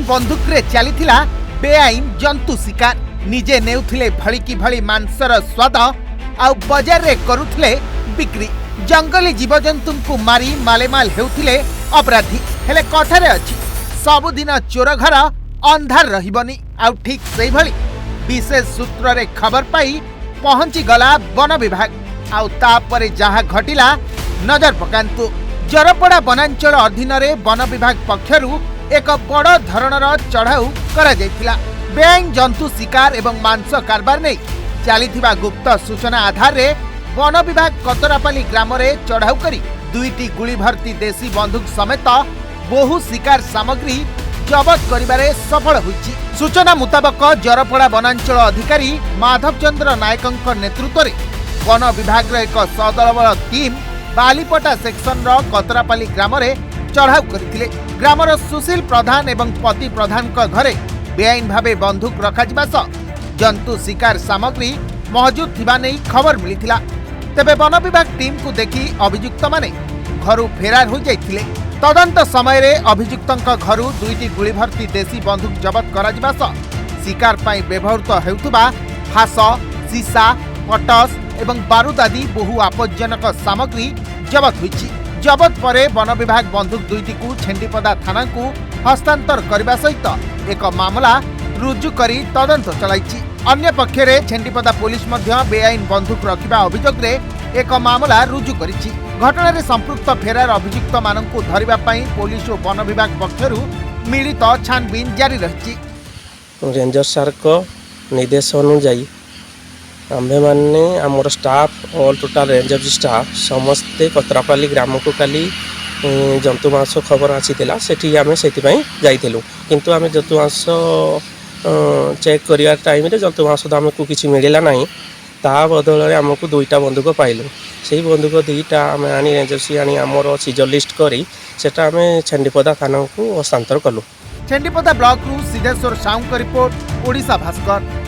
बंदूक चलीथिला बेआईन जंतु शिकार निजे नेउथिले भळिकी भଳି मांसर स्वाद आउ बाजार रे करुथिले बिक्री जंगली जीवजंतु को मारी मालेमाल हेउथिले अपराधी हेले कथारे अछि सबुदिन चोर घर अंधार रहिबनी आउ ठीक सेहि भଳି विशेष सूत्र रे खबर पाई पहुंची गला वन विभाग आउ तापरे जहा घटिला नजर पकांतु जरपड़ा वनांचल अधीन रे वन विभाग पक्षरु एक बड़ धरणर चढ़ाऊ करा जायतिला बेआईन जंतु शिकार एवं मांस कारबार नहीं चलीथिबा गुप्त सूचना आधार रे वन विभाग कतरापाली ग्राम रे चढ़ाऊ करी दुईटी गुली भर्ती देशी बंदूक समेत बहु शिकार सामग्री जबत करिबारे सफल होईछि। सूचना मुताबक जरपड़ा वनांचल अधिकारी माधव चंद्र नायकଙ୍କ नेतृत्व वन विभाग एक सदलबल टीम बालीपटा सेक्शन रो कतरापाली ग्राम रे चढ़ाऊ करथिले। ग्रामर सुशील प्रधान एवं पति प्रधान का घरे बेआईन भावे बंदूक रखाजिबा सह जंतु शिकार सामग्री मौजूद थिबा नै खबर मिलिथिला। तेबे वन विभाग टीम को देखि अभियुक्त माने घरु फेरार हो जाइथिले। तदंत समय रे अभियुक्तଙ୍କ घरु दुईटी गुली भर्ती देशी बंदूक जबत कराजिबा सह शिकार पाई व्यवहृत हेउथबा फास सीसा पटस एवं बारूद आदि बहु आपज्जनक सामग्री जबत होईछि। जबत परे वन विभाग बंदूक दुईटी को छेंडीपदा थाना को हस्तांतर करने सहित एक मामला रुजु करी तदंत चलाइछि। अन्य पक्षरे छेंडीपदा पुलिस मध्य बेआईन बंदूक रखिबा अभियोग रे एक मामला रुजु करिछि। घटना रे संपृक्त फेरार अभियुक्त माननकु धरिबा पई पुलिस और वन विभाग पक्षरु मिलित छानबीन जारी रहिछि। रेंजर सर को निर्देश अनुଯାୟୀ आम्भे माने आमर staff all total ranger staff समस्ते कतरापाली ग्राम को काली जंतु मांस खबर आसीला सेठी आमे सेति जाइथिलु किंतु आमे जंतु मांस चेक करिया टाइम रे जंतु मांस आमको किछि मिलिला नाही ता बदल रे आमको दुईटा बंदूक पाइलु सेही बंदूक दुईटा आमे आनी रेंजर सी आनी आमर सीजर लिस्ट करी सेटा आमे छेंडीपदा थाना को हस्तांतर कलु। छेंडीपदा ब्लॉक रु सिद्धेश्वर साहू का रिपोर्ट ओडिशा भास्कर।